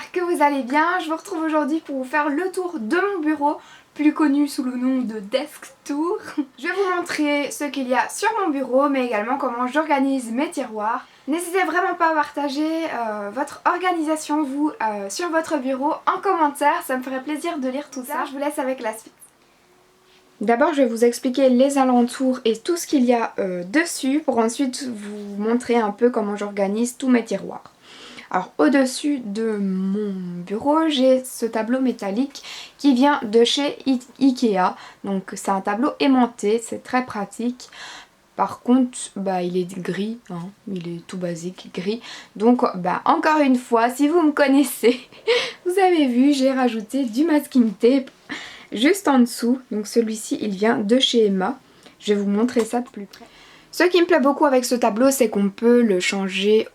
j'espère que vous allez bien. Je vous retrouve aujourd'hui pour vous faire le tour de mon bureau, plus connu sous le nom de Desk Tour. Je vais vous montrer ce qu'il y a sur mon bureau, mais également comment j'organise mes tiroirs. N'hésitez vraiment pas à partager votre organisation, vous, sur votre bureau en commentaire. Ça me ferait plaisir de lire tout ça. Je vous laisse avec la suite. D'abord, je vais vous expliquer les alentours et tout ce qu'il y a dessus pour ensuite vous montrer un peu comment j'organise tous mes tiroirs. Alors au-dessus de mon bureau, j'ai ce tableau métallique qui vient de chez Ikea. Donc c'est un tableau aimanté, c'est très pratique. Par contre, il est gris, hein, il est tout basique, gris. Donc encore une fois, si vous me connaissez, vous avez vu, j'ai rajouté du masking tape juste en dessous. Donc celui-ci, il vient de chez Emma. Je vais vous montrer ça de plus près. Ce qui me plaît beaucoup avec ce tableau, c'est qu'on peut le changer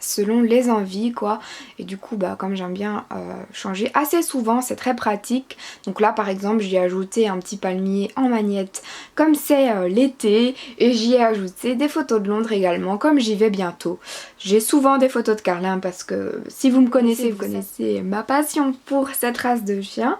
selon les envies, quoi. Et du coup, comme j'aime bien changer assez souvent, c'est très pratique. Donc là, par exemple, j'y ai ajouté un petit palmier en magnète, comme c'est l'été. Et j'y ai ajouté des photos de Londres également, comme j'y vais bientôt. J'ai souvent des photos de Carlin parce que si vous me connaissez, vous connaissez ma passion pour cette race de chien.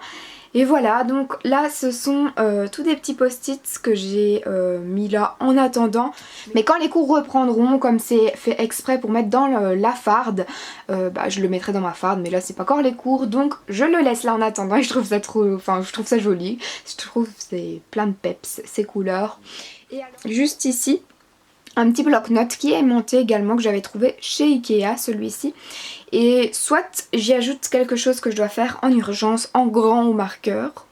Et voilà, donc là ce sont tous des petits post-it que j'ai mis là en attendant. Mais quand les cours reprendront, comme c'est fait exprès pour mettre dans la farde, je le mettrai dans ma farde, mais là c'est pas encore les cours, donc je le laisse là en attendant et je trouve ça je trouve ça joli. Je trouve c'est plein de peps, ces couleurs. Et alors, juste ici, un petit bloc-notes qui est monté également, que j'avais trouvé chez Ikea, celui-ci. Et soit j'y ajoute quelque chose que je dois faire en urgence, en grand ou marqueur.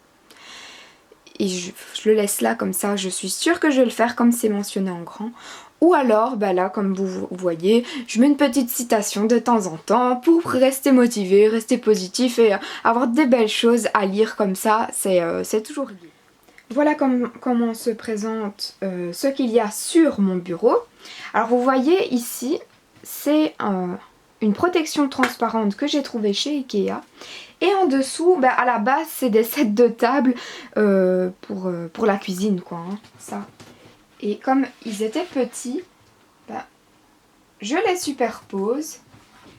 Et je le laisse là comme ça, je suis sûre que je vais le faire comme c'est mentionné en grand. Ou alors, là comme vous voyez, je mets une petite citation de temps en temps pour rester motivé, rester positif et avoir des belles choses à lire comme ça, c'est toujours bien. Voilà comment se présente ce qu'il y a sur mon bureau. Alors vous voyez ici, c'est une protection transparente que j'ai trouvée chez Ikea. Et en dessous, à la base, c'est des sets de table pour la cuisine, quoi. Hein, ça. Et comme ils étaient petits, je les superpose.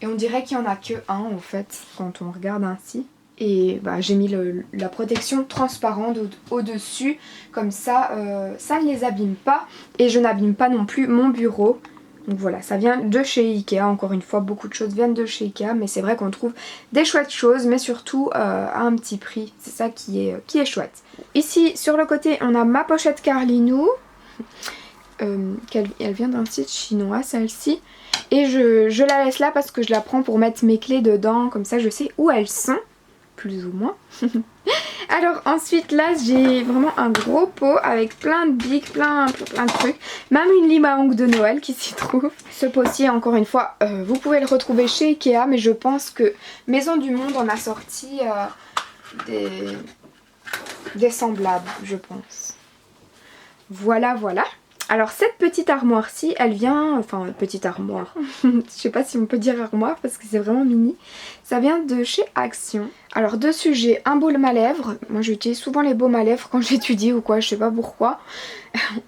Et on dirait qu'il n'y en a que un, en fait, quand on regarde ainsi. Et j'ai mis la protection transparente au-dessus, comme ça, ça ne les abîme pas. Et je n'abîme pas non plus mon bureau. Donc voilà, ça vient de chez Ikea, encore une fois, beaucoup de choses viennent de chez Ikea. Mais c'est vrai qu'on trouve des chouettes choses, mais surtout à un petit prix. C'est ça qui est chouette. Ici, sur le côté, on a ma pochette Carlinou. Elle vient d'un site chinois, celle-ci. Et je la laisse là parce que je la prends pour mettre mes clés dedans. Comme ça, je sais où elles sont. Plus ou moins. Alors ensuite là j'ai vraiment un gros pot avec plein de bics, plein de trucs. Même une lime à ongles de Noël qui s'y trouve. Ce pot-ci encore une fois vous pouvez le retrouver chez Ikea, mais je pense que Maison du Monde en a sorti des semblables, je pense. Voilà. Alors cette petite armoire-ci, elle vient, petite armoire, je sais pas si on peut dire armoire parce que c'est vraiment mini. Ça vient de chez Action. Alors dessus j'ai un baume à lèvres, moi j'utilise souvent les baumes à lèvres quand j'étudie ou quoi, je sais pas pourquoi.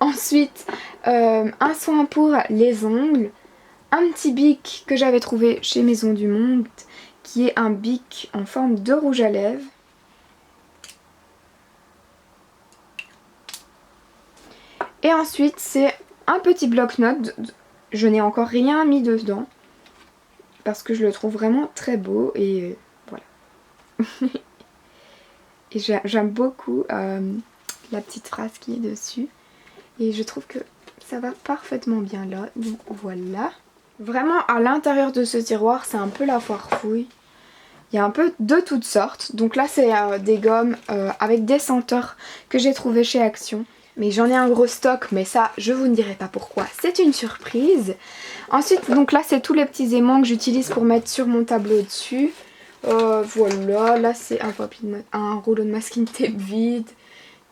Ensuite un soin pour les ongles, un petit bic que j'avais trouvé chez Maison du Monde qui est un bic en forme de rouge à lèvres. Et ensuite c'est un petit bloc-notes, je n'ai encore rien mis dedans parce que je le trouve vraiment très beau et voilà. Et j'aime beaucoup la petite phrase qui est dessus et je trouve que ça va parfaitement bien là, donc voilà. Vraiment à l'intérieur de ce tiroir c'est un peu la foire fouille. Il y a un peu de toutes sortes, donc là c'est des gommes avec des senteurs que j'ai trouvées chez Action. Mais j'en ai un gros stock, mais ça je vous ne dirai pas pourquoi, c'est une surprise. Ensuite donc là c'est tous les petits aimants que j'utilise pour mettre sur mon tableau dessus. Voilà, là c'est un rouleau de masking tape vide,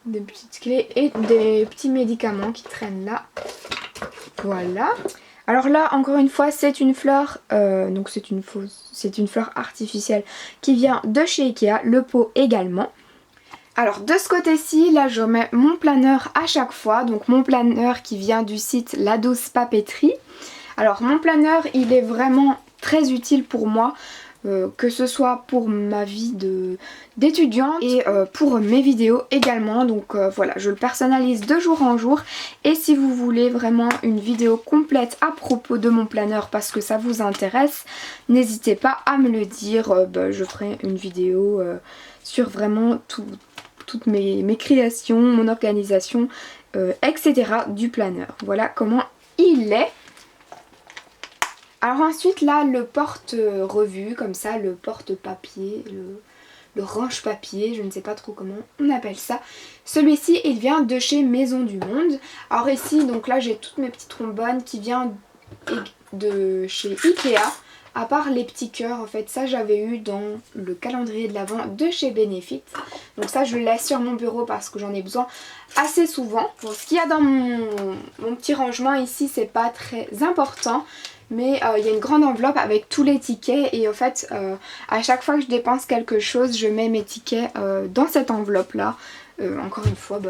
des petites clés et des petits médicaments qui traînent là. Voilà. Alors là encore une fois c'est une fleur, donc c'est une fleur artificielle qui vient de chez Ikea, le pot également. Alors de ce côté-ci, là je mets mon planeur à chaque fois, donc mon planeur qui vient du site La Douce Papeterie. Alors mon planeur il est vraiment très utile pour moi que ce soit pour ma vie d'étudiante et pour mes vidéos également. Donc voilà, je le personnalise de jour en jour. Et si vous voulez vraiment une vidéo complète à propos de mon planeur parce que ça vous intéresse, n'hésitez pas à me le dire. Je ferai une vidéo sur vraiment toutes mes créations, mon organisation, etc. du planeur. Voilà comment il est. Alors ensuite là, le porte-revue, comme ça, le porte-papier, le range-papier, je ne sais pas trop comment on appelle ça. Celui-ci, il vient de chez Maison du Monde. Alors ici, donc là, j'ai toutes mes petites trombones qui viennent de chez Ikea. À part les petits cœurs, en fait, ça j'avais eu dans le calendrier de l'Avent de chez Benefit. Donc ça, je le laisse sur mon bureau parce que j'en ai besoin assez souvent. Bon, ce qu'il y a dans mon petit rangement ici, c'est pas très important. Mais il y a une grande enveloppe avec tous les tickets et en fait à chaque fois que je dépense quelque chose, je mets mes tickets dans cette enveloppe là. Encore une fois,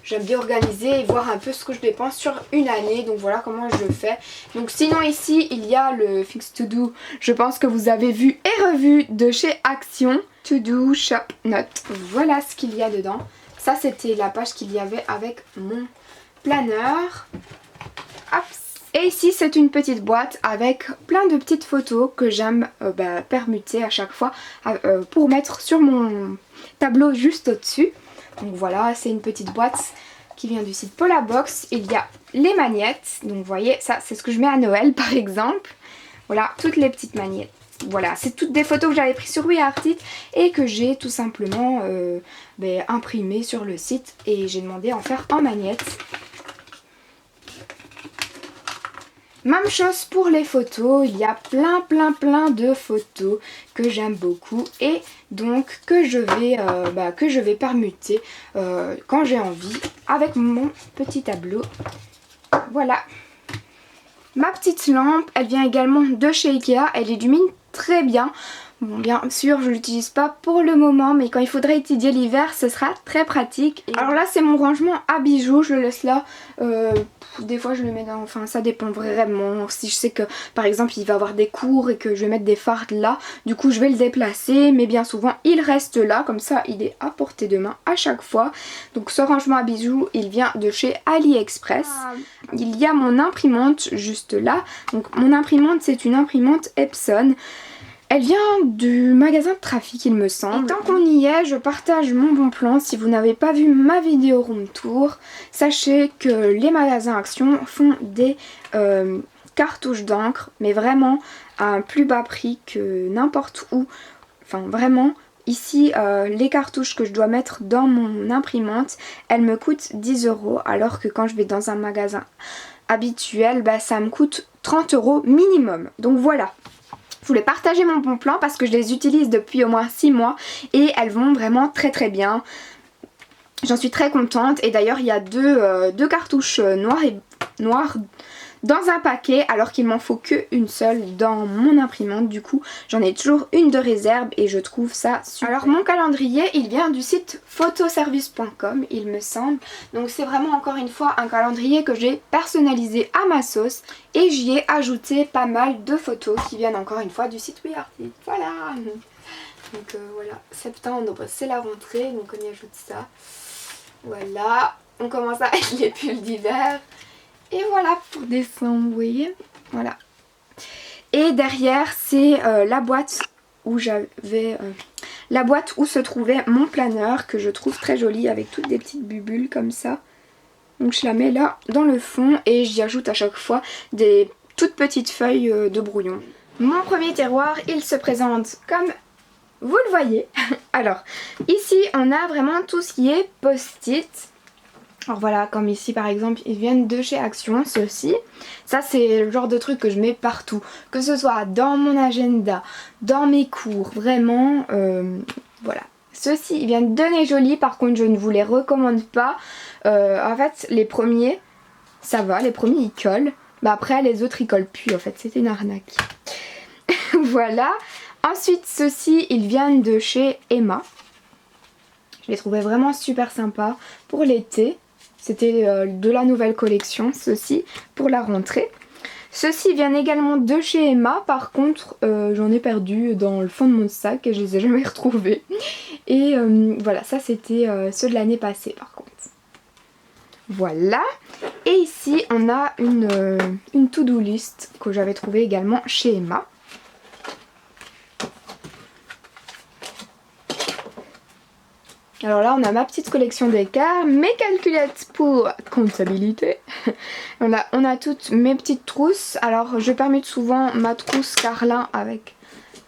j'aime bien organiser et voir un peu ce que je dépense sur une année. Donc voilà comment je fais. Donc sinon ici il y a le Things to Do, je pense que vous avez vu et revu, de chez Action. To Do Shop Note. Voilà ce qu'il y a dedans. Ça c'était la page qu'il y avait avec mon planeur. Hop. Et ici c'est une petite boîte avec plein de petites photos que j'aime permuter à chaque fois pour mettre sur mon tableau juste au-dessus. Donc voilà, c'est une petite boîte qui vient du site Polabox. Il y a les magnettes, donc vous voyez, ça c'est ce que je mets à Noël par exemple. Voilà, toutes les petites magnettes. Voilà, c'est toutes des photos que j'avais prises sur WeArtIt et que j'ai tout simplement imprimées sur le site et j'ai demandé à en faire en magnettes. Même chose pour les photos, il y a plein de photos que j'aime beaucoup et donc que je vais permuter quand j'ai envie avec mon petit tableau. Voilà. Ma petite lampe, elle vient également de chez Ikea, elle illumine très bien. Bon, bien sûr, je l'utilise pas pour le moment, mais quand il faudrait étudier l'hiver, ce sera très pratique. Alors là, c'est mon rangement à bijoux, je le laisse là. Des fois, je le mets dans... Enfin, ça dépend vraiment. Si je sais que, par exemple, il va avoir des cours et que je vais mettre des fardes là, du coup, je vais le déplacer. Mais bien souvent, il reste là, comme ça, il est à portée de main à chaque fois. Donc, ce rangement à bijoux, il vient de chez AliExpress. Il y a mon imprimante juste là. Donc, mon imprimante, c'est une imprimante Epson. Elle vient du magasin de Trafic, il me semble. Et tant qu'on y est, je partage mon bon plan. Si vous n'avez pas vu ma vidéo room tour, sachez que les magasins Action font des cartouches d'encre, mais vraiment à un plus bas prix que n'importe où. Enfin vraiment, ici les cartouches que je dois mettre dans mon imprimante, elles me coûtent 10 €, alors que quand je vais dans un magasin habituel, ça me coûte 30 € minimum. Donc voilà. Je voulais partager mon bon plan parce que je les utilise depuis au moins 6 mois et elles vont vraiment très bien. J'en suis très contente et d'ailleurs il y a deux cartouches noires dans un paquet alors qu'il m'en faut qu'une seule dans mon imprimante. Du coup j'en ai toujours une de réserve et je trouve ça super. Alors mon calendrier il vient du site photoservice.com il me semble. Donc c'est vraiment encore une fois un calendrier que j'ai personnalisé à ma sauce et j'y ai ajouté pas mal de photos qui viennent encore une fois du site WeArtIt. Voilà. Donc voilà, septembre c'est la rentrée donc on y ajoute ça. Voilà, on commence à être les pulls d'hiver. Et voilà pour décembre, vous voyez. Voilà. Et derrière, c'est la boîte où la boîte où se trouvait mon planeur que je trouve très joli avec toutes des petites bubules comme ça. Donc je la mets là dans le fond et j'y ajoute à chaque fois des toutes petites feuilles de brouillon. Mon premier tiroir, il se présente comme vous le voyez. Alors, ici, on a vraiment tout ce qui est post-it. Alors voilà, comme ici par exemple, ils viennent de chez Action, ceux-ci. Ça c'est le genre de truc que je mets partout. Que ce soit dans mon agenda, dans mes cours, vraiment, voilà. Ceux-ci, ils viennent de Nez Joli, par contre je ne vous les recommande pas. En fait, les premiers, ça va, les premiers ils collent. Mais après les autres ils collent plus, en fait, c'était une arnaque. Voilà. Ensuite, ceux-ci, ils viennent de chez Emma. Je les trouvais vraiment super sympas pour l'été. C'était de la nouvelle collection, ceci, pour la rentrée. Ceux-ci viennent également de chez Emma, par contre j'en ai perdu dans le fond de mon sac et je les ai jamais retrouvés. Et voilà, ça c'était ceux de l'année passée par contre. Voilà, et ici on a une to-do list que j'avais trouvée également chez Emma. Alors là on a ma petite collection d'écarts, mes calculettes pour comptabilité. On a toutes mes petites trousses. Alors je permets souvent ma trousse Carlin avec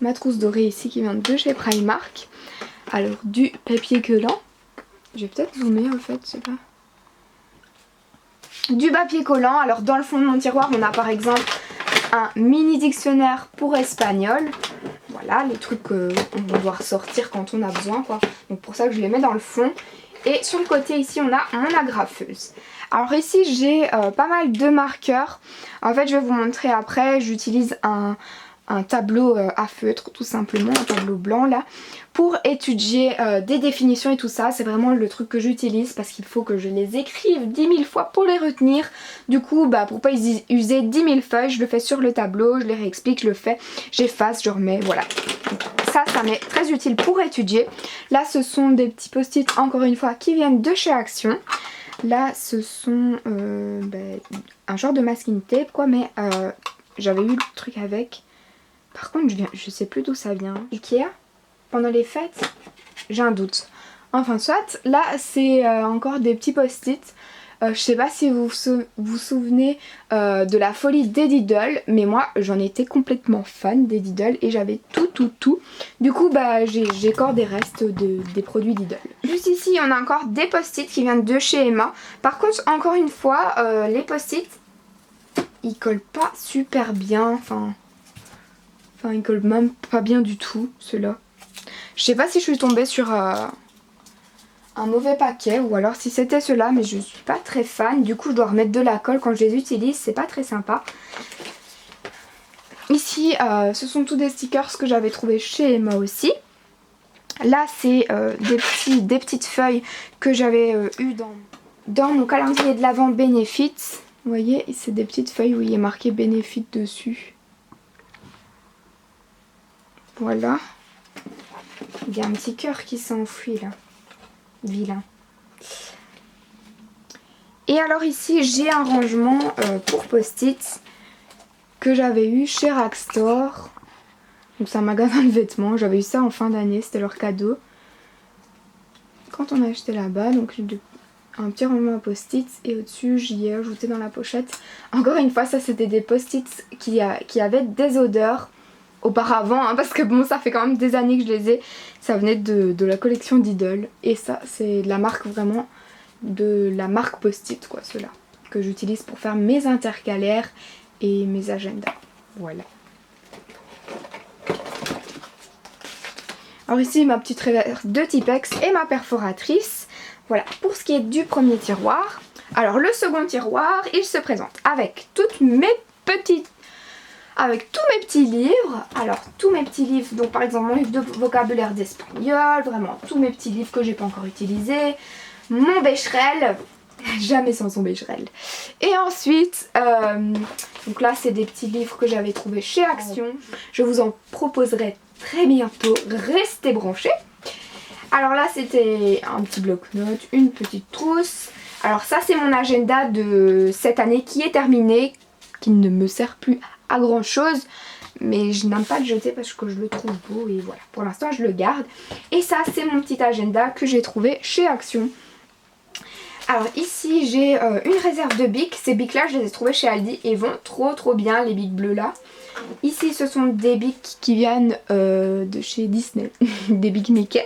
ma trousse dorée ici qui vient de chez Primark. Alors du papier collant. Je vais peut-être zoomer en fait, je sais pas. Du papier collant. Alors dans le fond de mon tiroir on a par exemple un mini dictionnaire pour espagnol. Voilà les trucs qu'on va devoir sortir quand on a besoin quoi. Donc pour ça que je les mets dans le fond. Et sur le côté ici on a mon agrafeuse. Alors ici j'ai pas mal de marqueurs. En fait je vais vous montrer après. J'utilise un tableau à feutre tout simplement, un tableau blanc là, pour étudier des définitions et tout ça. C'est vraiment le truc que j'utilise parce qu'il faut que je les écrive 10 000 fois pour les retenir. Du coup bah pour pas user 10 000 feuilles, je le fais sur le tableau, je les réexplique, je le fais, j'efface, je remets, voilà. Ça m'est très utile pour étudier. Là ce sont des petits post-it encore une fois qui viennent de chez Action. Là ce sont un genre de masking tape quoi, mais j'avais eu le truc avec. Par contre je sais plus d'où ça vient. Ikea pendant les fêtes, j'ai un doute. Enfin soit, là c'est encore des petits post-it. Je sais pas si vous vous souvenez de la folie des Diddle, mais moi j'en étais complètement fan des Diddle et j'avais tout. Du coup bah j'ai encore des restes des produits Diddle. Juste ici on a encore des post-it qui viennent de chez Emma. Par contre encore une fois les post-it ils collent pas super bien, enfin ils collent même pas bien du tout ceux-là. Je sais pas si je suis tombée sur un mauvais paquet ou alors si c'était ceux-là, mais je suis pas très fan. Du coup je dois remettre de la colle quand je les utilise, c'est pas très sympa. Ici ce sont tous des stickers que j'avais trouvé chez Emma aussi. Là c'est des petites feuilles que j'avais eues dans mon calendrier de l'Avent Benefit. Vous voyez, c'est des petites feuilles où il est marqué Benefit dessus. Voilà. Il y a un petit cœur qui s'enfuit là. Vilain. Et alors ici j'ai un rangement pour post-it que j'avais eu chez Rackstore. Donc c'est un magasin de vêtements, j'avais eu ça en fin d'année, c'était leur cadeau. Quand on a acheté là-bas, donc un petit rangement à post-it et au-dessus j'y ai ajouté dans la pochette. Encore une fois ça c'était des post-it qui avaient des odeurs auparavant, hein, parce que bon ça fait quand même des années que je les ai. Ça venait de la collection Diddle et ça c'est de la marque vraiment de la marque Post-it quoi, ceux-là que j'utilise pour faire mes intercalaires et mes agendas. Voilà. Alors ici ma petite réverse de Tipex et ma perforatrice. Voilà pour ce qui est du premier tiroir. Alors le second tiroir il se présente avec toutes mes petites, avec tous mes petits livres. Alors tous mes petits livres, donc par exemple mon livre de vocabulaire d'espagnol, vraiment tous mes petits livres que j'ai pas encore utilisés, mon Becherel, jamais sans son Becherel. Et ensuite, donc là c'est des petits livres que j'avais trouvés chez Action. Je vous en proposerai très bientôt, restez branchés. Alors là c'était un petit bloc-notes, une petite trousse. Alors ça c'est mon agenda de cette année qui est terminé, qui ne me sert plus à grand chose. Mais je n'aime pas le jeter parce que je le trouve beau et voilà. Pour l'instant je le garde. Et ça c'est mon petit agenda que j'ai trouvé chez Action. Alors ici j'ai une réserve de bics. Ces bics là je les ai trouvés chez Aldi et vont trop bien, les bics bleus là. Ici ce sont des bics qui viennent de chez Disney, des bics Mickey.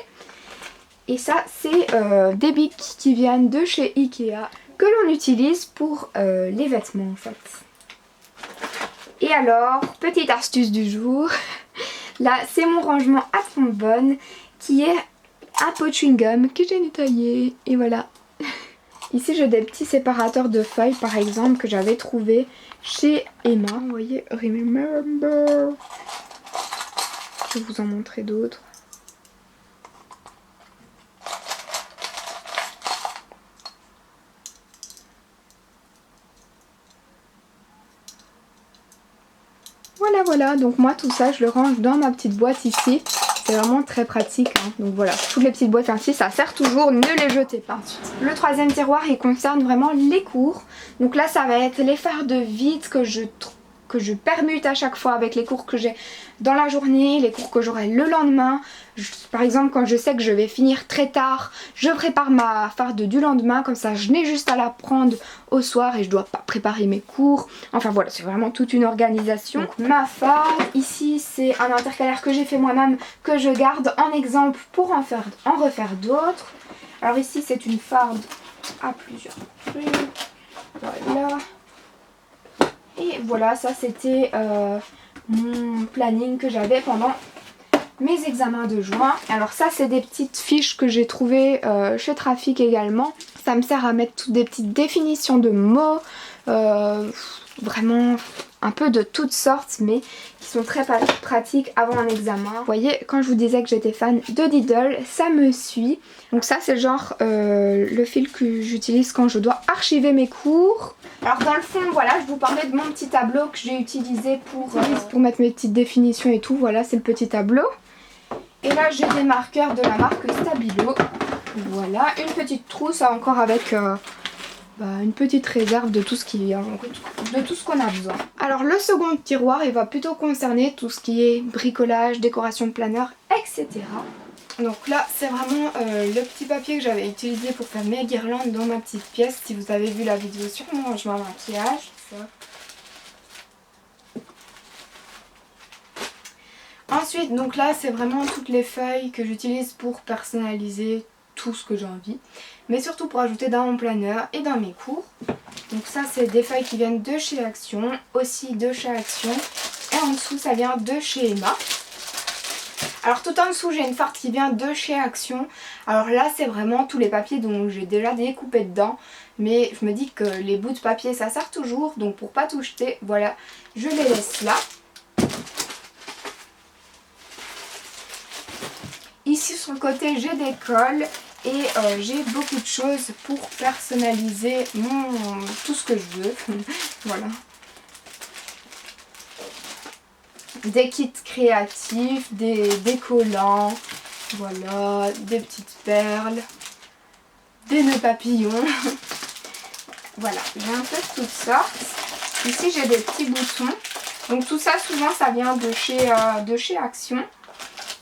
Et ça c'est des bics qui viennent de chez Ikea que l'on utilise pour les vêtements en fait. Et alors, petite astuce du jour, là c'est mon rangement à trombone qui est un pot de chewing-gum que j'ai nettoyé et voilà. Ici j'ai des petits séparateurs de feuilles par exemple que j'avais trouvé chez Emma. Vous voyez, remember. Je vais vous en montrer d'autres. voilà, donc moi tout ça je le range dans ma petite boîte ici. C'est vraiment très pratique, hein. Donc voilà, toutes les petites boîtes ainsi, ça sert toujours, ne les jetez pas ensuite. Le troisième tiroir, il concerne vraiment les cours. Donc là, ça va être les fers de vide que je permute à chaque fois avec les cours que j'ai dans la journée, les cours que j'aurai le lendemain. Par exemple, quand je sais que je vais finir très tard, je prépare ma farde du lendemain, comme ça je n'ai juste à la prendre au soir et je dois pas préparer mes cours. Enfin voilà, c'est vraiment toute une organisation. Donc ma farde, ici c'est un intercalaire que j'ai fait moi-même, que je garde en exemple pour en refaire d'autres. Alors ici c'est une farde à plusieurs trucs. Voilà. Et voilà, ça c'était mon planning que j'avais pendant mes examens de juin. Alors ça c'est des petites fiches que j'ai trouvées chez Trafic également. Ça me sert à mettre toutes des petites définitions de mots, vraiment un peu de toutes sortes, mais qui sont très pratiques avant un examen. Vous voyez, quand je vous disais que j'étais fan de Diddle, ça me suit. Donc ça c'est genre le fil que j'utilise quand je dois archiver mes cours. Alors dans le fond, voilà, je vous parlais de mon petit tableau que j'ai utilisé pour mettre mes petites définitions et tout. Voilà, c'est le petit tableau. Et là j'ai des marqueurs de la marque Stabilo. Voilà, une petite trousse encore avec une petite réserve de tout ce qu'on a besoin. Alors le second tiroir, il va plutôt concerner tout ce qui est bricolage, décoration de planeur, etc. Donc là c'est vraiment le petit papier que j'avais utilisé pour faire mes guirlandes dans ma petite pièce. Si vous avez vu la vidéo sur mon rangement à maquillage. Ça. Ensuite, donc là c'est vraiment toutes les feuilles que j'utilise pour personnaliser tout ce que j'ai envie, mais surtout pour ajouter dans mon planeur et dans mes cours. Donc ça c'est des feuilles qui viennent de chez Action, aussi de chez Action, et en dessous ça vient de chez Emma. Alors tout en dessous j'ai une farde qui vient de chez Action. Alors là c'est vraiment tous les papiers dont j'ai déjà découpé dedans, mais je me dis que les bouts de papier ça sert toujours, donc pour pas tout jeter, voilà, je les laisse là. Ici sur le côté j'ai des cols et j'ai beaucoup de choses pour personnaliser tout ce que je veux. Voilà. Des kits créatifs, des collants, voilà, des petites perles, des nœuds papillons. Voilà, j'ai un peu de toutes sortes. Ici j'ai des petits boutons. Donc tout ça souvent ça vient de chez Action.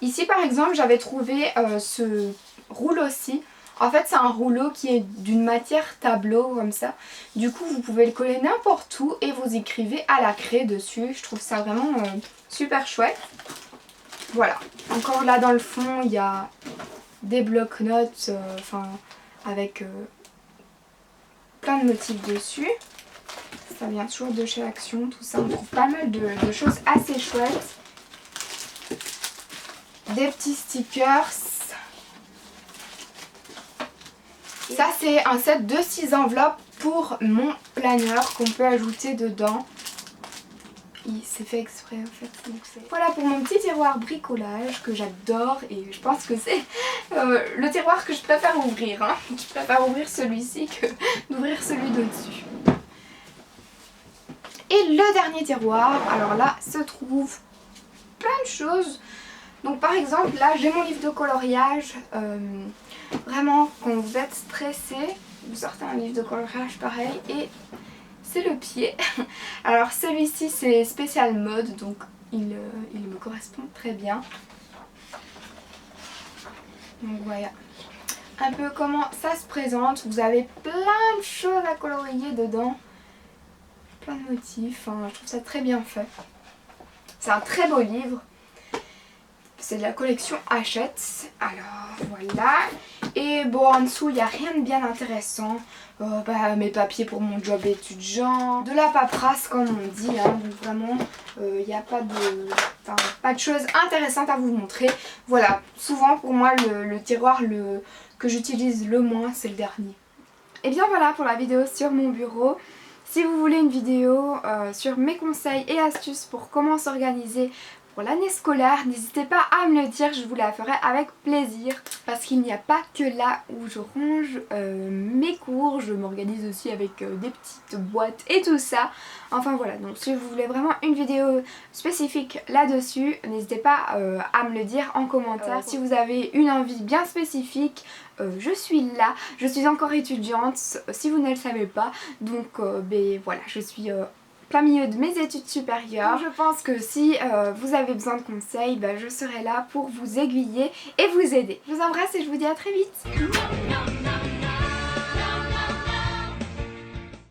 Ici par exemple j'avais trouvé ce rouleau-ci. En fait c'est un rouleau qui est d'une matière tableau comme ça. Du coup vous pouvez le coller n'importe où et vous écrivez à la craie dessus. Je trouve ça vraiment super chouette. Voilà. Encore là dans le fond il y a des blocs-notes avec plein de motifs dessus. Ça vient toujours de chez Action, tout ça. On trouve pas mal de choses assez chouettes. Des petits stickers. Ça c'est un set de 6 enveloppes pour mon planeur qu'on peut ajouter dedans. C'est fait exprès en fait. Voilà pour mon petit tiroir bricolage que j'adore et je pense que c'est le tiroir que je préfère ouvrir. Hein. Je préfère ouvrir celui-ci que d'ouvrir celui d'au-dessus. Et le dernier tiroir, alors là se trouve plein de choses. Donc par exemple là j'ai mon livre de coloriage, vraiment quand vous êtes stressé, vous sortez un livre de coloriage pareil et c'est le pied. Alors celui-ci c'est spécial mode donc il me correspond très bien. Donc voilà un peu comment ça se présente, vous avez plein de choses à colorier dedans, plein de motifs, je trouve ça très bien fait. C'est un très beau livre. C'est de la collection Hachette. Alors voilà. Et bon en dessous il n'y a rien de bien intéressant. Mes papiers pour mon job étudiant. De la paperasse comme on dit. Hein. Donc vraiment il n'y a pas de choses intéressantes à vous montrer. Voilà. Souvent pour moi le tiroir que j'utilise le moins c'est le dernier. Et bien voilà pour la vidéo sur mon bureau. Si vous voulez une vidéo sur mes conseils et astuces pour comment s'organiser pour l'année scolaire, n'hésitez pas à me le dire, je vous la ferai avec plaisir. Parce qu'il n'y a pas que là où je range mes cours, je m'organise aussi avec des petites boîtes et tout ça. Enfin voilà, donc si vous voulez vraiment une vidéo spécifique là-dessus, n'hésitez pas à me le dire en commentaire. Si vous avez une envie bien spécifique, je suis là. Je suis encore étudiante, si vous ne le savez pas. Donc ben, voilà, je suis plein milieu de mes études supérieures. Donc, je pense que si vous avez besoin de conseils, ben, je serai là pour vous aiguiller et vous aider. Je vous embrasse et je vous dis à très vite.